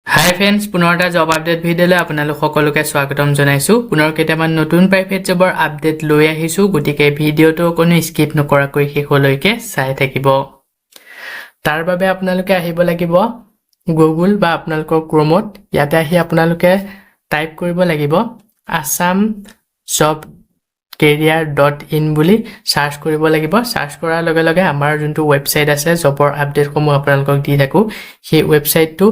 হাই friends, পুনৰ এটা job update ভিডিঅ'লৈ আপোনালোক সকলোকে স্বাগতম জনাইছোঁ। পুনৰ কেইটামান নতুন প্ৰাইভেট জবৰ আপডেট লৈ আহিছোঁ, গতিকে ভিডিঅ'টো কোনো স্কিপ নকৰাকৈ শেষলৈকে চাই থাকিব। তাৰ বাবে আপোনালোকে আহিব লাগিব গুগল বা আপোনালোকৰ ক্ৰমত। ইয়াতে আহি আপোনালোকে টাইপ কৰিব লাগিব আছাম জব career.in বুলি সাৰ্চ কৰিব লাগিব। সাৰ্চ কৰাৰ লগে লগে আমাৰ যোনটো ৱেবছাইট আছে জবৰ আপডেটসমূহ আপোনালোকক দি থাকোঁ, সেই ৱেবছাইটটো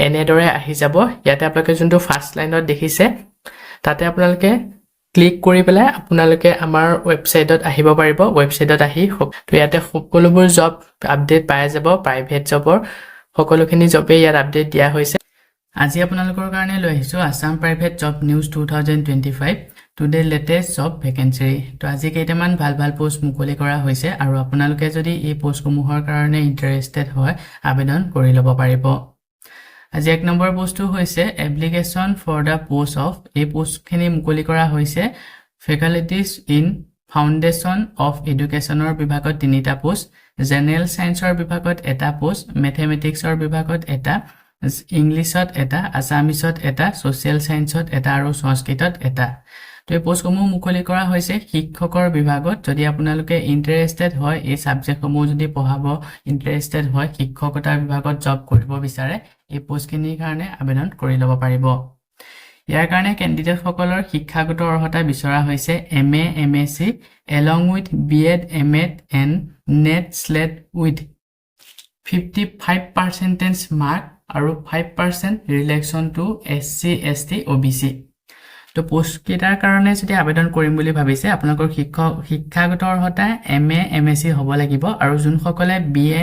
এনেদৰে আহি যাব। ইয়াতে আপোনালোকে যোনটো ফাৰ্ষ্ট লাইনত দেখিছে তাতে আপোনালোকে ক্লিক কৰি পেলাই আপোনালোকে আমাৰ ৱেবছাইটত আহিব পাৰিব। ৱেবছাইটত আহি তো ইয়াতে সকলোবোৰ জব আপডেট পাই যাব। প্ৰাইভেট জবৰ সকলোখিনি জবেই ইয়াত আপডেট দিয়া হৈছে। আজি আপোনালোকৰ কাৰণে লৈ আহিছোঁ Assam private job news 2025 today latest job vacancy. তো আজি কেইটামান ভাল ভাল পোষ্ট মুকলি কৰা হৈছে আৰু আপোনালোকে যদি এই পোষ্টসমূহৰ কাৰণে ইণ্টাৰেষ্টেড হয় আবেদন কৰি ল'ব পাৰিব। আজি এক নম্বৰ পোষ্টটো হৈছে application for the post of. এই পোষ্টখিনি মুকলি কৰা হৈছে ফেকাল্টিজ ইন ফাউণ্ডেশ্যন অফ এডুকেশ্যনৰ বিভাগত 3টা পোষ্ট, জেনেৰেল ছায়েন্সৰ বিভাগত এটা পোষ্ট, মেথমেটিক্সৰ বিভাগত এটা, ইংলিছত এটা, আছামিছত এটা, ছ'চিয়েল ছায়েন্সত এটা আৰু সংস্কৃতত এটা। তো এই পোষ্টসমূহ মুকলি কৰা হৈছে শিক্ষকৰ বিভাগত। যদি আপোনালোকে ইণ্টাৰেষ্টেড হয়, এই ছাবজেক্টসমূহ যদি পঢ়াব ইণ্টাৰেষ্টেড হয়, শিক্ষকতাৰ বিভাগত জব কৰিব বিচাৰে, এই পোষ্টখিনিৰ কাৰণে আবেদন কৰি ল'ব পাৰিব। ইয়াৰ কাৰণে কেণ্ডিডেটসকলৰ শিক্ষাগত অৰ্হতা বিচৰা হৈছে MA MSc along with BEd MAd and net slate with 55% mark আৰু 5% ৰিলেক্সন টু SC ST OBC। তো পোষ্টকেইটাৰ কাৰণে যদি আবেদন কৰিম বুলি ভাবিছে আপোনালোকৰ শিক্ষাগত অৰ্হতা MA MSc হ'ব লাগিব আৰু যোনসকলে BA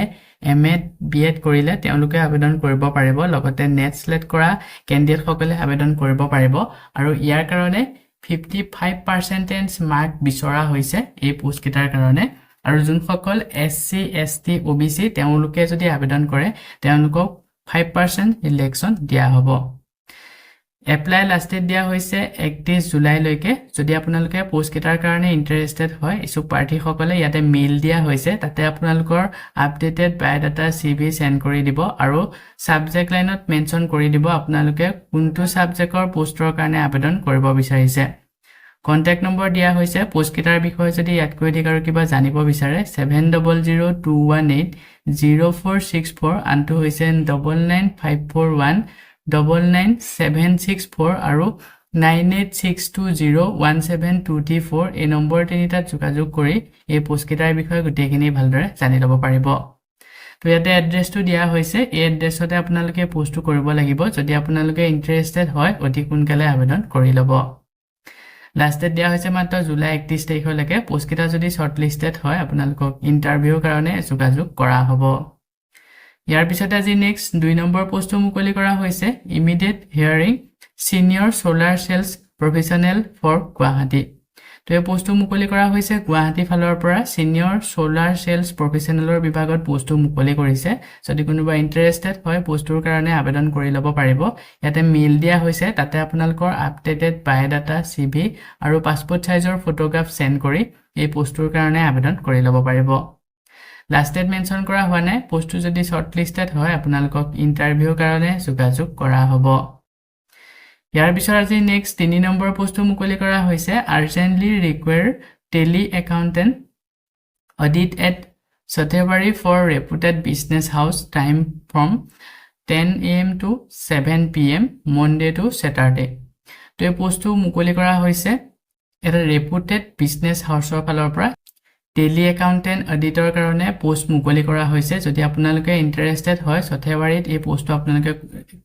MA BEd কৰিলে তেওঁলোকে আবেদন কৰিব পাৰিব। লগতে নেট স্লেট কৰা কেণ্ডিডেটসকলে আবেদন কৰিব পাৰিব আৰু ইয়াৰ কাৰণে 55% মাৰ্ক বিচৰা হৈছে এই পোষ্টকেইটাৰ কাৰণে। আৰু যোনসকল SC ST OBC তেওঁলোকে যদি আবেদন কৰে তেওঁলোকক 5% ৰিলেক্সন দিয়া হ'ব। এপ্লাই লাষ্ট ডেট দিয়া হৈছে 31 জুলাইলৈকে। যদি আপোনালোকে পোষ্টকেইটাৰ কাৰণে ইণ্টাৰেষ্টেড হয়, ইচ্ছুক প্ৰাৰ্থীসকলে ইয়াতে মেইল দিয়া হৈছে, তাতে আপোনালোকৰ আপডেটেড বায়'ডাটা CV চেণ্ড কৰি দিব আৰু ছাবজেক্ট লাইনত মেনশ্যন কৰি দিব আপোনালোকে কোনটো ছাবজেক্টৰ পোষ্টৰ কাৰণে আবেদন কৰিব বিচাৰিছে। কণ্টেক্ট নম্বৰ দিয়া হৈছে। পোষ্টকেইটাৰ বিষয়ে যদি ইয়াতকৈ অধিক আৰু কিবা জানিব বিচাৰে 7002180464, আনটো হৈছে 9954199764 আৰু 9862017234। এই নম্বৰ তিনিটাত যোগাযোগ কৰি এই পোষ্টকেইটাৰ বিষয়ে গোটেইখিনি ভালদৰে জানি ল'ব পাৰিব। তো ইয়াতে এড্ৰেছটো দিয়া হৈছে, এই এড্ৰেছতে আপোনালোকে পোষ্টটো কৰিব লাগিব। যদি আপোনালোকে ইণ্টাৰেষ্টেড হয় অতি সোনকালে আবেদন কৰি ল'ব। লাষ্ট ডেট দিয়া হৈছে মাত্ৰ জুলাই 31 তাৰিখলৈকে। পোষ্টকেইটা যদি শ্বৰ্টলিষ্টেড হয় আপোনালোকক ইণ্টাৰভিউৰ কাৰণে যোগাযোগ কৰা হ'ব। ইয়াৰ পিছতে আজি নেক্সট 2 নম্বৰ পোষ্টটো মুকলি কৰা হৈছে immediate hiring senior solar sales professional for Guwahati. তো এই পোষ্টটো মুকলি কৰা হৈছে গুৱাহাটী ফালৰ পৰা। ছিনিয়ৰ ছ'লাৰ চেলছ প্ৰফেশ্যনেলৰ বিভাগত পোষ্টটো মুকলি কৰিছে। যদি কোনোবা ইণ্টাৰেষ্টেড হয় পোষ্টটোৰ কাৰণে আবেদন কৰি ল'ব পাৰিব। ইয়াতে মেইল দিয়া হৈছে, তাতে আপোনালোকৰ আপডেটেড বায়'ডাটা CV আৰু পাছপোৰ্ট ছাইজৰ ফটোগ্ৰাফ চেণ্ড কৰি এই পোষ্টটোৰ কাৰণে আবেদন কৰি ল'ব পাৰিব। লাষ্ট ডেট মেনশ্যন কৰা হোৱা নাই। পোষ্টটো যদি শ্বৰ্টলিষ্টেড হয় আপোনালোকক ইণ্টাৰভিউৰ কাৰণে যোগাযোগ কৰা হ'ব। ইয়াৰ পিছত আজি নেক্সট 3 নম্বৰ পোষ্টটো মুকলি কৰা হৈছে urgently require Tally accountant audit at Sarthebari for reputed business house, time from 10 AM to 7 PM Monday to Saturday. তো এই পোষ্টটো মুকলি কৰা হৈছে এটা ৰেপুটেড বিজনেছ হাউচৰ ফালৰ পৰা টেলি একাউণ্টেণ্ট অডিটৰ কাৰণে পোষ্ট মুকলি কৰা হৈছে। যদি আপোনালোকে ইণ্টাৰেষ্টেড হয় সৰ্থেবাৰীত এই পোষ্টটো আপোনালোকে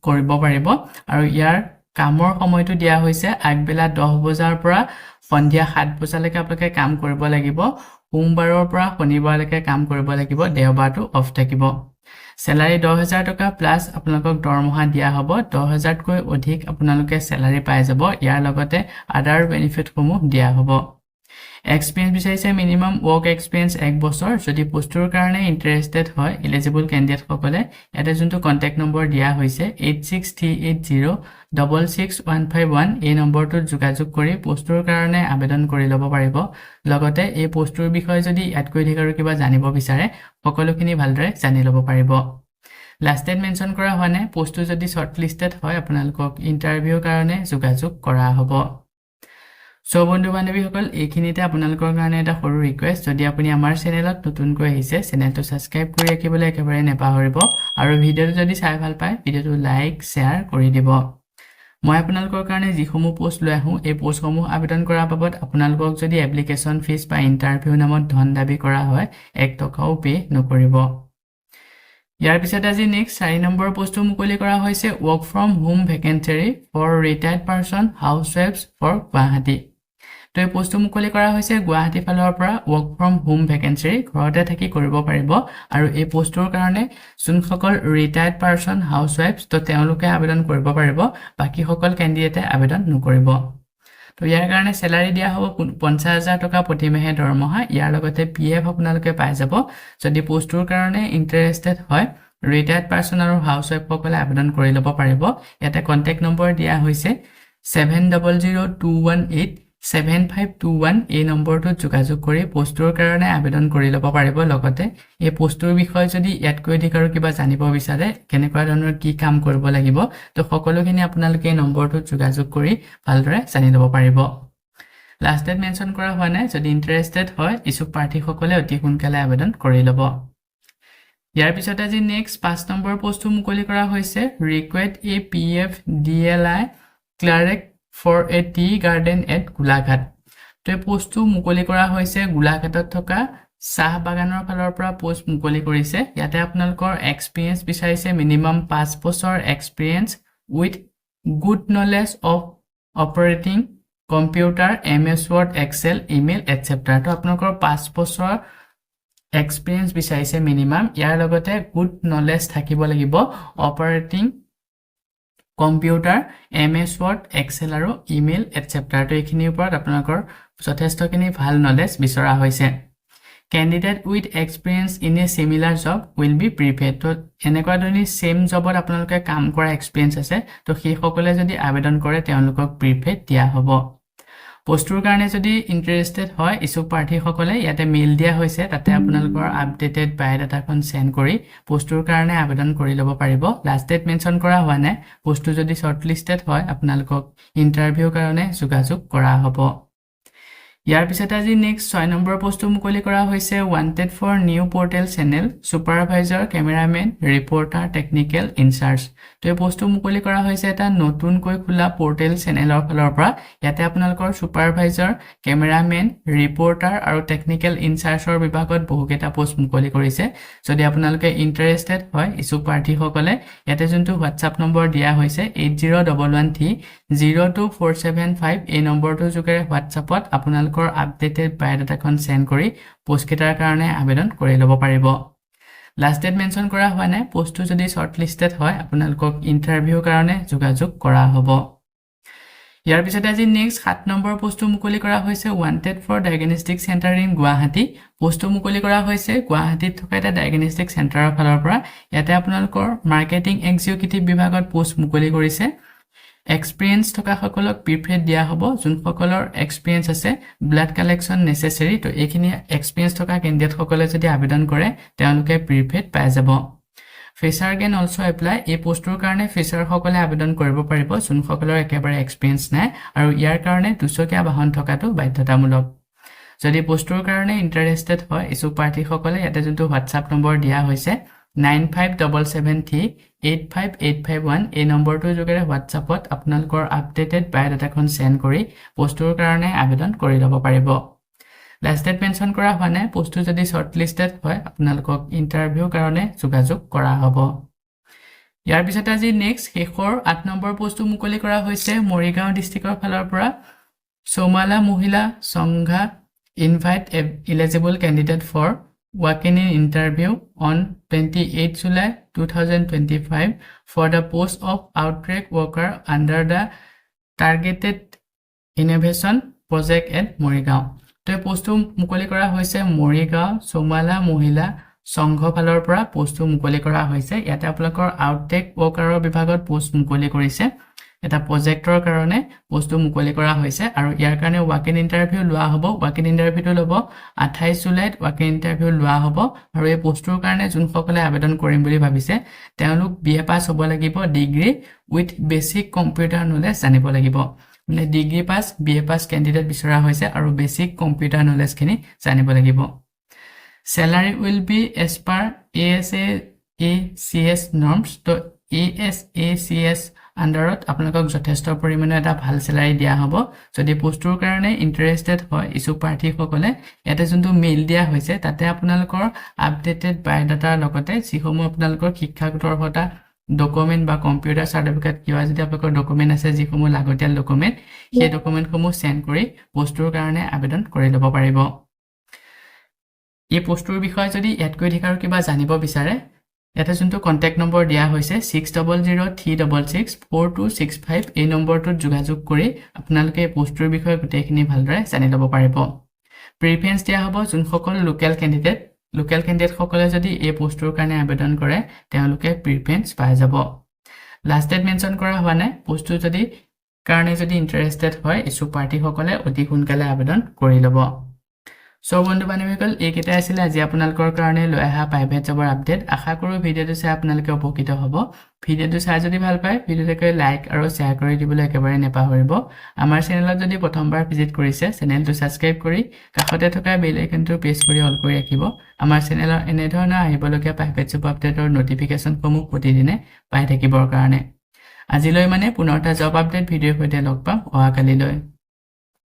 কৰিব পাৰিব আৰু ইয়াৰ কামৰ সময়টো দিয়া হৈছে আগবেলা 10 বজাৰ পৰা সন্ধিয়া 7 বজালৈকে আপোনালোকে কাম কৰিব লাগিব। সোমবাৰৰ পৰা শনিবাৰলৈকে কাম কৰিব লাগিব, দেওবাৰটো অফ থাকিব। চেলাৰী 10,000 টকা প্লাছ আপোনালোকক দৰমহা দিয়া হ'ব। 10,000তকৈ অধিক আপোনালোকে চেলাৰী পাই যাব। ইয়াৰ লগতে আদাৰ বেনিফিটসমূহ দিয়া হ'ব। এক্সপিৰিয়েঞ্চ বিচাৰিছে মিনিমাম ৱৰ্ক এক্সপিৰিয়েঞ্চ 1 বছৰ। যদি পোষ্টটোৰ কাৰণে ইণ্টাৰেষ্টেড হয় এলিজিবল কেণ্ডিডেটসকলে ইয়াতে যোনটো কণ্টেক্ট নম্বৰ দিয়া হৈছে 8638066151 এই নম্বৰটোত যোগাযোগ কৰি পোষ্টটোৰ কাৰণে আবেদন কৰি ল'ব পাৰিব। লগতে এই পোষ্টটোৰ বিষয়ে যদি ইয়াতকৈ অধিক আৰু কিবা জানিব বিচাৰে সকলোখিনি ভালদৰে জানি ল'ব পাৰিব। লাষ্ট ডেট মেনশন কৰা হোৱা নাই পোষ্টটো যদি শৰ্ট লিষ্টেড হয় আপোনালোকক ইন্টাৰভিউৰ কাৰণে যোগাযোগ কৰা হ'ব সো বন্ধু বান্ধৱীসকল এইখিনিতে আপোনালোকৰ কাৰণে এটা সৰু ৰিকুৱেষ্ট যদি আপুনি আমাৰ চেনেলত নতুনকৈ আহিছে চেনেলটো সাবস্ক্ৰাইব কৰি ৰাখিবলৈ একেবাৰে নেপাহৰিব আৰু ভিডিঅ'টো যদি চাই ভাল পায় ভিডিঅ'টো লাইক শেয়াৰ কৰি দিব মই আপোনালোকৰ কাৰণে যিসমূহ পোষ্ট লৈ আহোঁ এই পোষ্টসমূহ আবেদন কৰাৰ বাবদ আপোনালোকক যদি এপ্লিকেশ্যন ফিজ বা ইন্টাৰভিউ নামত ধন দাবী কৰা হয় 1 টকাও পে নকৰিব ইয়াৰ পিছত আজি নেক্সট 4 নম্বৰ পোষ্টটো মুকলি কৰা হৈছে work from home vacancy for retired person housewives for Guwahati তো এই পোষ্টটো মুকলি কৰা হৈছে গুৱাহাটী ফালৰ পৰা work from home vacancy ঘৰতে থাকি কৰিব পাৰিব আৰু এই পোষ্টৰ কাৰণে যোনসকল ৰিটায়াৰ্ড পাৰসন হাউসৱাইফছ তো তেওঁলোকে আবেদন কৰিব পাৰিব বাকি সকল ক্যান্ডিডেটে আবেদন নকৰিব তো ইয়াৰ কাৰণে স্যালাৰি দিয়া হ'ব 50000 টকা প্ৰতি মাহে দৰমহা ইয়াৰ লগতে পিএফ আপোনালোকে পাই যাব যদি পোষ্টৰ কাৰণে ইন্টাৰেষ্টেড হয় ৰিটায়াৰ্ড পাৰসন আৰু হাউসৱাইফ সকলে আবেদন কৰি ল'ব পাৰিব ইয়াতে কন্টাক্ট নম্বৰ দিয়া হৈছে 700218 7521 এই নম্বৰটো যোগাযোগ কৰি পোষ্টৰ কাৰণে আবেদন কৰি ল'ব পাৰিব লগতে এই পোষ্টৰ বিষয়ে যদি ইয়াতকৈ অধিক আৰু কিবা জানিব বিচাৰে কেনেকুৱা ধৰণৰ কি কাম কৰিব লাগিব তো সকলোখিনি আপোনালোকে এই নম্বৰটো যোগাযোগ কৰি ভালদৰে জানি ল'ব পাৰিব লাষ্ট ডেট মেনশন কৰা হোৱা নাই যদি ইন্টাৰেষ্টেড হয় ইছুক প্ৰাৰ্থী সকলে অতি সোনকালে আবেদন কৰি ল'ব ইয়াৰ পিছত আজি নেক্সট 5 নম্বৰ পোষ্টটো মুকলি কৰা হৈছে request a PF DLI clerk for a tea garden at Gulaghat তো পোষ্টটো মুকলি কৰা হৈছে গুলাঘাটত থকা চাহ বাগানৰ ফালৰ পৰা পোষ্ট মুকলি কৰিছে ইয়াতে আপোনালোকৰ এক্সপেৰিয়েন্স বিচাৰিছে মিনিমাম 5 বছৰ experience with good knowledge of operating computer MS Word Excel email etcetera তো আপোনালোকৰ 5 বছৰ এক্সপেৰিয়েন্স বিচাৰিছে মিনিমাম ইয়াৰ লগতে গুড নলেজ থাকিব লাগিব operating computer MS Word Excel আৰু ইমেইল এটসেট্ৰা তো এইখিনিৰ ওপৰত আপোনালোকৰ যথেষ্টখিনি ভাল নলেজ বিচৰা হৈছে candidate with experience in a similar job will be prepared তো এনেকুৱা ধৰণে সেম জবত আপোনালোকে কাম কৰা এক্সপেৰিয়েন্স আছে তো সেই সকলে যদি আবেদন কৰে তেওঁলোকক প্ৰিপেয়াৰ্ড দিয়া হ'ব পোষ্টৰ কাৰণে যদি ইন্টাৰেষ্টেড হয় ইছুক প্ৰাৰ্থী সকলে ইয়াতে মেইল দিয়া হৈছে তাতে আপোনালোকৰ আপডেটেড বায়োডাটাখন সেন্ড কৰি পোষ্টৰ কাৰণে আবেদন কৰি ল'ব পাৰিব লাষ্ট ডেট মেনশন কৰা হোৱা নাই পোষ্টটো যদি শৰ্ট লিষ্টেড হয় আপোনালোকক ইন্টাৰভিউৰ কাৰণে যোগাযোগ কৰা হ'ব ইয়াৰ পিছত আজি নেক্সট 6 নম্বৰ পোষ্টটো মুকলি কৰা হৈছে wanted for new portal channel supervisor cameraman reporter technical incharge তো এই পোষ্টটো মুকলি কৰা হৈছে এটা নতুনকৈ খোলা পোৰ্টেল চেনেলৰ ফালৰ পৰা ইয়াতে আপোনালোকৰ সুপাৰভাইজাৰ কেমেৰামেন ৰিপৰ্টাৰ আৰু টেকনিক্যাল ইনচাৰ্জৰ বিভাগত বহুকেইটা পোষ্ট মুকলি কৰিছে যদি আপোনালোকে ইন্টাৰেষ্টেড হয় ইছুক প্ৰাৰ্থী সকলে ইয়াতে যোনটো WhatsApp নম্বৰ দিয়া হৈছে 8011302475 এই নম্বৰটো যোগেৰে WhatsAppত আপোনালোকৰ আপডেটেড বায়োডাটাখন সেন্ড কৰি পোষ্ট কেটাৰ কাৰণে আবেদন কৰি ল'ব পাৰিব লাষ্ট ডেট মেনশন কৰা হোৱা নাই পোষ্টটো যদি শৰ্ট লিষ্টেড হয় আপোনালোকক ইন্টাৰভিউৰ কাৰণে যোগাযোগ কৰা হ'ব ইয়াৰ পিছত আজি নেক্সট 7 নম্বৰ পোষ্টটো মুকলি কৰা হৈছে wanted for diagnostic center in Guwahati পোষ্টটো মুকলি কৰা হৈছে গুৱাহাটীত থকা এটা ডায়াগনষ্টিক চেণ্টাৰৰ ফালৰ পৰা ইয়াতে আপোনালোকৰ মাৰ্কেটিং এক্সিকিউটিভ বিভাগত পোষ্ট মুকলি কৰিছে এক্সপেৰিয়েন্স থকা সকলক প্ৰিফাৰেড দিয়া হ'ব যোন সকলৰ এক্সপেৰিয়েন্স আছে ব্লাড কালেকচন নেসেসাৰী তো এইখিনি এক্সপেৰিয়েন্স থকা ক্যান্ডিডেট সকলে যদি আবেদন কৰে তেওঁলোকে প্ৰিফাৰেড পাই যাব ফ্ৰেছাৰ কেন অলসো এপ্লাই এই পোষ্টৰ কাৰণে ফ্ৰেছাৰ সকলে আবেদন কৰিব পাৰিব যোন সকলৰ একেবাৰে এক্সপেৰিয়েন্স নাই আৰু ইয়াৰ কাৰণে দুচকীয়া বাহন থকাটো বাধ্যতামূলক যদি পোষ্টৰ কাৰণে ইন্টাৰেষ্টেড হয় ইছুক প্ৰাৰ্থী সকলে ইয়াতে যোনটো WhatsApp নম্বৰ দিয়া হৈছে 9577385851 এই নম্বৰটোৰ যোগেৰে WhatsAppত আপোনালোকৰ আপডেটেড বায়োডাটাখন সেন্ড কৰি পোষ্টৰ কাৰণে আবেদন কৰি ল'ব পাৰিব লাষ্ট ডেট মেনশন কৰা হোৱা নাই পোষ্টটো যদি শৰ্ট লিষ্টেড হয় আপোনালোকক ইন্টাৰভিউৰ কাৰণে যোগাযোগ কৰা হ'ব ইয়াৰ পিছত আজি নেক্সট শেষৰ 8 নম্বৰ পোষ্টটো মুকলি কৰা হৈছে মৰিগাঁও ডিস্ট্ৰিক্টৰ ফালৰ পৰা সোমালা মহিলা সংঘা invite eligible candidate for walk-in interview on 28 July 2025 for the post of outreach worker under the targeted innovation project at Morigaon তো পোষ্টটো মুকলি কৰা হৈছে মৰিগাঁও সোমালা মহিলা সংঘ ফালৰ পৰা পোষ্টটো মুকলি কৰা হৈছে ইয়াতে আপোনালোকৰ আউটটেক ওয়াৰ্কাৰৰ বিভাগত পোষ্ট মুকলি কৰিছে এটা প্ৰজেক্টৰ কাৰণে পোষ্টটো মুকলি কৰা হৈছে আৰু ইয়াৰ কাৰণে ৱাক ইন ইণ্টাৰভিউ লোৱা হ'ব ৱাক ইন ইণ্টাৰভিউটো ল'ব 28 জুলাইত ৱাক ইন ইণ্টাৰভিউ লোৱা হ'ব আৰু এই পোষ্টটোৰ কাৰণে যোনসকলে আবেদন কৰিম বুলি ভাবিছে তেওঁলোক বিএ পাছ হ'ব লাগিব degree with basic computer knowledge জানিব লাগিব মানে ডিগ্ৰী পাছ বিএ পাছ ক্যান্ডিডেট বিচৰা হৈছে আৰু বেসিক কম্পিউটাৰ নলেজ খিনি জানিব লাগিব salary will be as per ASACS norms to ASACS আন্ডাৰত আপোনালোকক যথেষ্ট পৰিমাণে এটা ভাল স্যালাৰি দিয়া হ'ব যদি পোষ্টৰ কাৰণে ইন্টাৰেষ্টেড হয় ইছু প্ৰাৰ্থীসকলে এটা যোনটো মেইল দিয়া হৈছে তাতে আপোনালোকৰ আপডেটেড বায়োডাটাৰ লগতে যিসমূহ আপোনালোকৰ শিক্ষাগত অৰ্হতা ডকুমেন্ট বা কম্পিউটাৰ সাৰ্টিফিকেট কিবা যদি আপোনালোকৰ ডকুমেন্ট আছে যিসমূহ লাগতিয়াল ডকুমেন্ট সেই ডকুমেন্টসমূহ সেন্ড কৰি পোষ্টৰ কাৰণে আবেদন কৰি ল'ব পাৰিব এই পোষ্টৰ বিষয়ে যদি ইয়াতকৈ অধিক আৰু কিবা জানিব বিচাৰে এটা যোনটো কন্টাক্ট নম্বৰ দিয়া হৈছে 6003664265 এই নম্বৰটোত যোগাযোগ কৰি আপোনালোকে এই পোষ্টৰ বিষয়ে গোটেইখিনি ভালদৰে জানি ল'ব পাৰিব প্ৰিফাৰেন্স দিয়া হ'ব যোনসকল লোকেল ক্যান্ডিডেট সকলে যদি এই পোষ্টৰ কাৰণে আবেদন কৰে তেওঁলোকে প্ৰিফাৰেন্স পাই যাব লাষ্টেড মেনশন কৰা হোৱা নাই পোষ্টটো যদি কাৰণে যদি ইন্টাৰেষ্টেড হয় ইছু পাৰ্টি সকলে অতি সোনকালে আবেদন কৰি ল'ব সো বন্ধু বান্ধৱীসকল এইকেইটা আছিল আজি আপোনালোকৰ কাৰণে লৈ অহা প্ৰাইভেট জবৰ আপডেট আশা কৰো ভিডিঅটো চাই আপোনালোকে উপকৃত হ'ব ভিডিঅটো চাই যদি ভাল পায় ভিডিঅটোকে লাইক আৰু শেয়াৰ কৰি দিবলৈ একেবাৰে নেপাহৰিব আমাৰ চেনেলত যদি প্ৰথমবাৰ ভিজিট কৰিছে চেনেলটো সাবস্ক্ৰাইব কৰি কাষতে থকা বেল আইকনটো প্ৰেছ কৰি অল কৰি ৰাখিব আমাৰ চেনেলৰ এনে ধৰণৰ আহিবলগীয়া প্ৰাইভেট জব আপডেটৰ নটিফিকেশনসমূহ প্ৰতিদিনে পাই থাকিবৰ কাৰণে আজিলৈ মানে পুনৰ এটা জব আপডেট ভিডিঅ'ৰ সৈতে লগ পাম অহাকালিলৈ